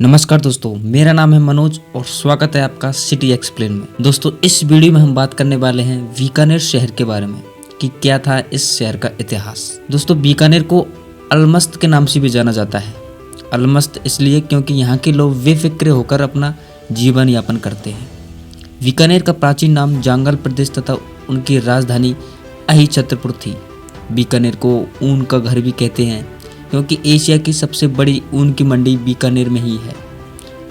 नमस्कार दोस्तों, मेरा नाम है मनोज और स्वागत है आपका सिटी एक्सप्लेन में। दोस्तों, इस वीडियो में हम बात करने वाले हैं बीकानेर शहर के बारे में कि क्या था इस शहर का इतिहास। दोस्तों, बीकानेर को अलमस्त के नाम से भी जाना जाता है। अलमस्त इसलिए क्योंकि यहाँ के लोग बेफिक्र होकर अपना जीवन यापन करते हैं। बीकानेर का प्राचीन नाम जांगल प्रदेश तथा उनकी राजधानी अहिछत्रपुर थी। बीकानेर को ऊन का घर भी कहते हैं क्योंकि एशिया की सबसे बड़ी ऊन की मंडी बीकानेर में ही है।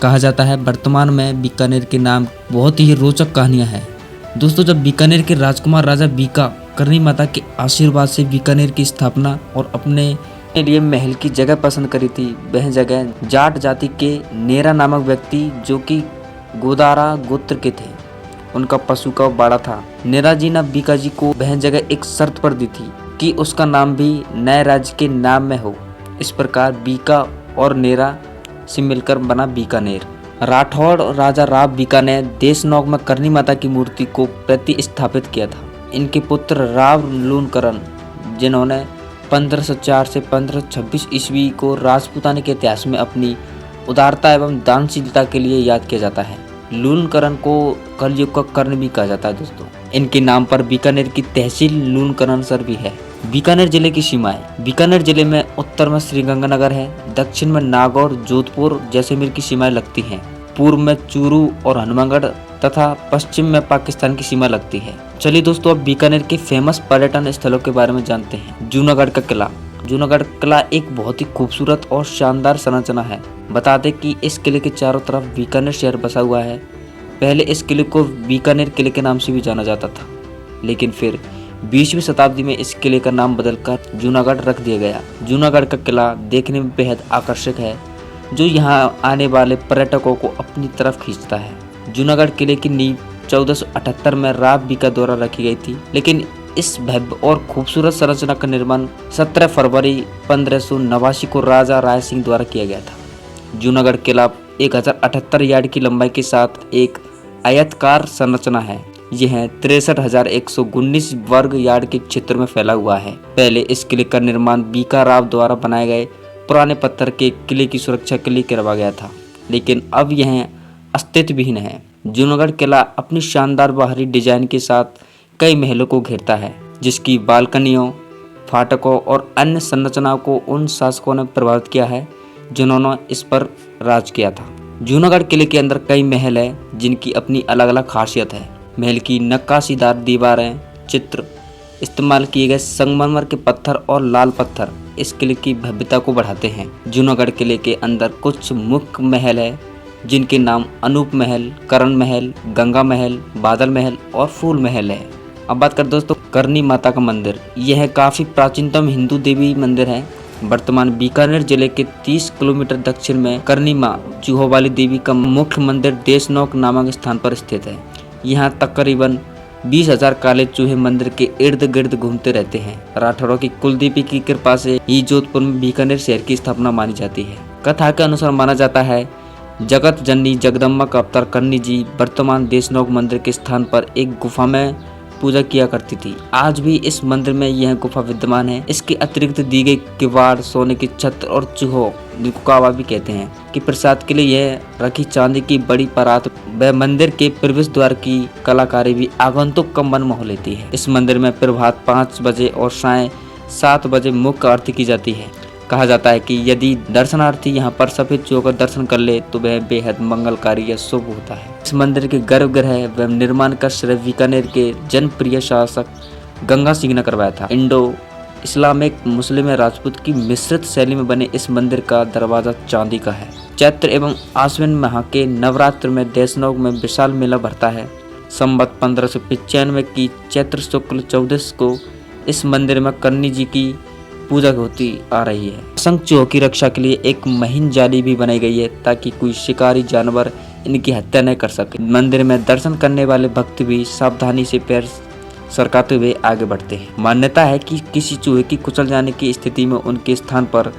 कहा जाता है वर्तमान में बीकानेर के नाम बहुत ही रोचक कहानियां हैं। दोस्तों, जब बीकानेर के राजकुमार राजा बीका करनी माता के आशीर्वाद से बीकानेर की स्थापना और अपने लिए महल की जगह पसंद करी थी, वह जगह जाट जाति के नेरा नामक व्यक्ति जो कि गोदारा गोत्र के थे, उनका पशु का बाड़ा था। नेरा जी ने बीका जी को वह जगह एक शर्त पर दी थी कि उसका नाम भी नए राज्य के नाम में हो। इस प्रकार बीका और नेरा से मिलकर बना बीकानेर। राठौड़ राजा राव बीका ने देशनौक में करनी माता की मूर्ति को प्रतिस्थापित किया था। इनके पुत्र राव लूणकरण, जिन्होंने 1504 से 1526 ईस्वी को राजपूताना के इतिहास में अपनी उदारता एवं दानशीलता के लिए याद किया जाता है। लूणकरण को कलयुग का कर्ण भी कहा जाता है। दोस्तों, इनके नाम पर बीकानेर की तहसील लूणकरणसर भी है। बीकानेर जिले की सीमाएं। बीकानेर जिले में उत्तर में श्रीगंगानगर है, दक्षिण में नागौर, जोधपुर, जैसलमेर की सीमाएं लगती हैं। पूर्व में चूरू और हनुमानगढ़ तथा पश्चिम में पाकिस्तान की सीमा लगती है। चलिए दोस्तों, अब बीकानेर के फेमस पर्यटन स्थलों के बारे में जानते हैं। जूनागढ़ का किला। जूनागढ़ किला एक बहुत ही खूबसूरत और शानदार संरचना है। बता दें कि इस किले के चारों तरफ बीकानेर शहर बसा हुआ है। पहले इस किले को बीकानेर किले के नाम से भी जाना जाता था, लेकिन फिर 20वीं शताब्दी में इस किले का नाम बदलकर जूनागढ़ रख दिया गया। जूनागढ़ का किला देखने में बेहद आकर्षक है, जो यहाँ आने वाले पर्यटकों को अपनी तरफ खींचता है। जूनागढ़ किले की नींव 1478 में राव बीका द्वारा रखी गई थी, लेकिन इस भव्य और खूबसूरत संरचना का निर्माण 17 फरवरी 1589 को राजा राय सिंह द्वारा किया गया था। जूनागढ़ किला 1078 यार्ड की लंबाई के साथ एक आयताकार संरचना है। यह 63,119 वर्ग यार्ड के क्षेत्र में फैला हुआ है। पहले इस किले का निर्माण बीका राव द्वारा बनाए गए पुराने पत्थर के किले की सुरक्षा के लिए करवाया गया था, लेकिन अब यह अस्तित्वहीन है। जूनागढ़ किला अपनी शानदार बाहरी डिजाइन के साथ कई महलों को घेरता है, जिसकी बालकनियों, फाटकों और अन्य संरचनाओं को उन शासकों ने प्रभावित किया है जिन्होंने इस पर राज किया था। जूनागढ़ किले के अंदर कई महल है जिनकी अपनी अलग अलग खासियत है। महल की नक्काशीदार दीवारें, चित्र, इस्तेमाल किए गए संगमरमर के पत्थर और लाल पत्थर इस किले की भव्यता को बढ़ाते हैं। जूनागढ़ किले के अंदर कुछ मुख्य महल है जिनके नाम अनूप महल, करण महल, गंगा महल, बादल महल और फूल महल है। अब बात कर दोस्तों करनी माता का मंदिर। यह काफी प्राचीनतम हिंदू देवी मंदिर है। वर्तमान बीकानेर जिले के 30 किलोमीटर दक्षिण में करनी माँ चूहों वाली देवी का मुख्य मंदिर देशनौक नामक स्थान पर स्थित है। यहाँ तकरीबन 20,000 काले चूहे मंदिर के इर्द गिर्द घूमते रहते हैं। राठौरों की कुलदेवी की कृपा से ही जोधपुर में बीकानेर शहर की स्थापना मानी जाती है। कथा के अनुसार माना जाता है जगत जननी जगदम्बा का अवतार करनी जी वर्तमान देशनौक मंदिर के स्थान पर एक गुफा में पूजा किया करती थी। आज भी इस मंदिर में यह गुफा विद्यमान है। इसके अतिरिक्त दी गई किवाड़, सोने की छत्र और चूहों, जिनको कावा भी कहते हैं, कि प्रसाद के लिए यह रखी चांदी की बड़ी परात व मंदिर के प्रवेश द्वार की कलाकारी भी आगंतुक का मन मोह लेती है। इस मंदिर में प्रभात 5 बजे और सायं 7 बजे मुख्य आरती की जाती है। कहा जाता है कि यदि दर्शनार्थी यहाँ पर सफेद चूहों का दर्शन कर ले तो वह बेहद मंगलकारी या शुभ होता है। इस मंदिर के गर्भगृह एवं निर्माण का श्रेय बीकानेर के जनप्रिय शासक गंगा सिंह ने करवाया था। इंडो इस्लामिक मुस्लिम राजपूत की मिश्रित शैली में बने इस मंदिर का दरवाजा चांदी का है। चैत्र एवं आश्विन माह के नवरात्र में देशनौक में विशाल मेला भरता है। संवत 1595 की चैत्र शुक्ल 14 को इस मंदिर में करनी जी की पूजा होती आ रही है। असंख्य चूहों की रक्षा के लिए एक महीन जाली भी बनाई गई है ताकि कोई शिकारी जानवर इनकी हत्या न कर सके। मंदिर में दर्शन करने वाले भक्त भी सावधानी से पैर सरकाते हुए आगे बढ़ते हैं। मान्यता है कि किसी चूहे की कुचल जाने की स्थिति में उनके स्थान पर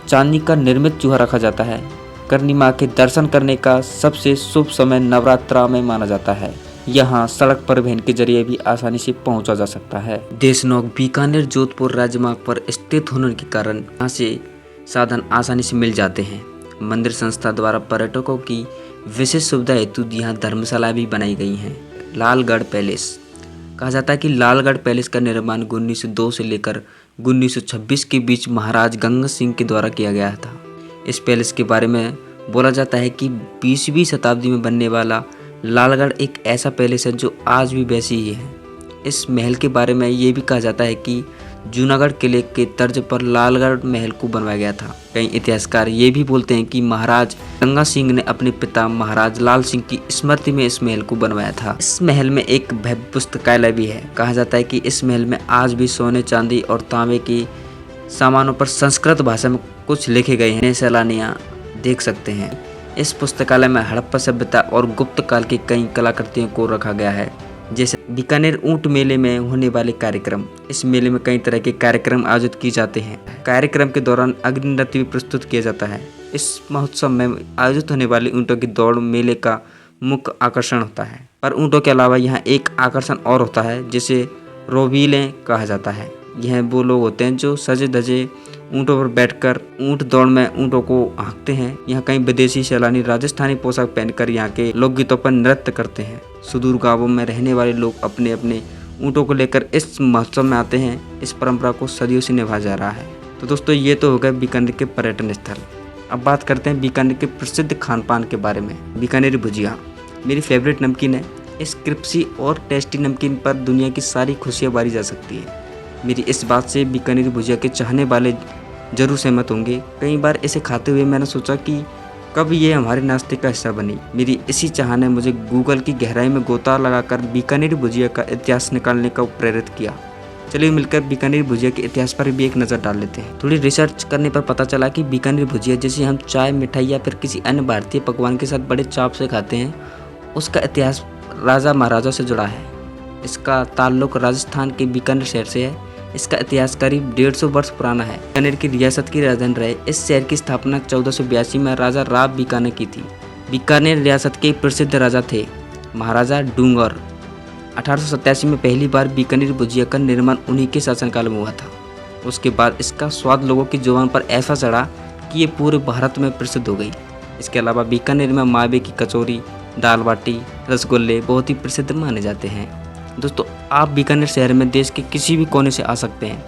चांदी का निर्मित चूहा रखा जाता है। करनी माँ के दर्शन करने का सबसे शुभ समय नवरात्रा में माना जाता है। यहाँ सड़क परिवहन के जरिए भी आसानी से पहुंचा जा सकता है। देशनौक बीकानेर जोधपुर राजमार्ग पर स्थित होने के कारण यहाँ से साधन आसानी से मिल जाते हैं। मंदिर संस्था द्वारा पर्यटकों की विशेष सुविधा हेतु यहाँ धर्मशाला भी बनाई गई हैं। लालगढ़ पैलेस। कहा जाता है कि लालगढ़ पैलेस का निर्माण 1902 से लेकर 1926 के बीच महाराज गंगा सिंह के द्वारा किया गया था। इस पैलेस के बारे में बोला जाता है कि 20वीं शताब्दी में बनने वाला लालगढ़ एक ऐसा पैलेस है जो आज भी वैसी ही है। इस महल के बारे में ये भी कहा जाता है कि जूनागढ़ किले के तर्ज पर लालगढ़ महल को बनवाया गया था। कई इतिहासकार ये भी बोलते हैं कि महाराज गंगा सिंह ने अपने पिता महाराज लाल सिंह की स्मृति में इस महल को बनवाया था। इस महल में एक भव्य पुस्तकालय भी है। कहा जाता है कि इस महल में आज भी सोने, चांदी और तांबे की सामानों पर संस्कृत भाषा में कुछ लिखे गए हैं। सैलानियां देख सकते हैं। इस पुस्तकालय में हड़प्पा सभ्यता और गुप्त काल की कई कलाकृतियों को रखा गया है, जैसे बीकानेर ऊंट मेले में होने वाले कार्यक्रम। इस मेले में कई तरह के कार्यक्रम आयोजित किए जाते हैं। कार्यक्रम के दौरान अग्नि नृत्य भी प्रस्तुत किया जाता है। इस महोत्सव में आयोजित होने वाली ऊंटों की दौड़ मेले का मुख्य आकर्षण होता है। पर ऊंटों के अलावा यहाँ एक आकर्षण और होता है, जिसे रोबीलें कहा जाता है। यह वो लोग होते हैं जो सजे धजे ऊँटों पर बैठकर ऊँट दौड़ में ऊँटों को हाँकते हैं। यहाँ कई विदेशी सैलानी राजस्थानी पोशाक पहनकर यहाँ के लोकगीतों पर नृत्य करते हैं। सुदूर गांवों में रहने वाले लोग अपने अपने ऊँटों को लेकर इस महोत्सव में आते हैं। इस परंपरा को सदियों से निभाया जा रहा है। तो दोस्तों, ये तो हो गए बीकानेर के पर्यटन स्थल। अब बात करते हैं बीकानेर के प्रसिद्ध खान पान के बारे में। बीकानेरी भुजिया मेरी फेवरेट नमकीन है। इस क्रिस्पी और टेस्टी नमकीन पर दुनिया की सारी खुशियाँ बारी जा सकती है। मेरी इस बात से बीकानेरी भुजिया के चाहने वाले जरूर सहमत होंगे। कई बार इसे खाते हुए मैंने सोचा कि कब ये हमारे नाश्ते का हिस्सा बनी। मेरी इसी चाह ने मुझे गूगल की गहराई में गोता लगाकर बीकानेरी भुजिया का इतिहास निकालने का प्रेरित किया। चलिए मिलकर बीकानेरी भुजिया के इतिहास पर भी एक नज़र डाल लेते हैं। थोड़ी रिसर्च करने पर पता चला कि बीकानेरी भुजिया जैसे हम चाय, मिठाई या फिर किसी अन्य भारतीय पकवान के साथ बड़े चाव से खाते हैं, उसका इतिहास राजा महाराजा से जुड़ा है। इसका ताल्लुक राजस्थान के बीकानेर शहर से है। इसका इतिहास करीब 150 वर्ष पुराना है। बीकानेर की रियासत की राजधानी रहे इस शहर की स्थापना 1482 में राजा राव बीकानेर की थी। बीकानेर रियासत के प्रसिद्ध राजा थे महाराजा डूंगर। 1887 में पहली बार बीकानेर भुजिया का निर्माण उन्हीं के शासनकाल में हुआ था। उसके बाद इसका स्वाद लोगों की जुबान पर ऐसा चढ़ा कि ये पूरे भारत में प्रसिद्ध हो गई। इसके अलावा बीकानेर में मावे की कचौरी, दाल बाटी, रसगुल्ले बहुत ही प्रसिद्ध माने जाते हैं। दोस्तों, आप बीकानेर शहर में देश के किसी भी कोने से आ सकते हैं।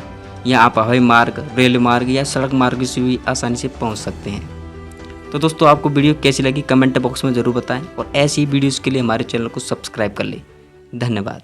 यहाँ आप हवाई मार्ग, रेल मार्ग या सड़क मार्ग से भी आसानी से पहुँच सकते हैं। तो दोस्तों, आपको वीडियो कैसी लगी कमेंट बॉक्स में ज़रूर बताएं और ऐसी वीडियोज़ के लिए हमारे चैनल को सब्सक्राइब कर लें। धन्यवाद।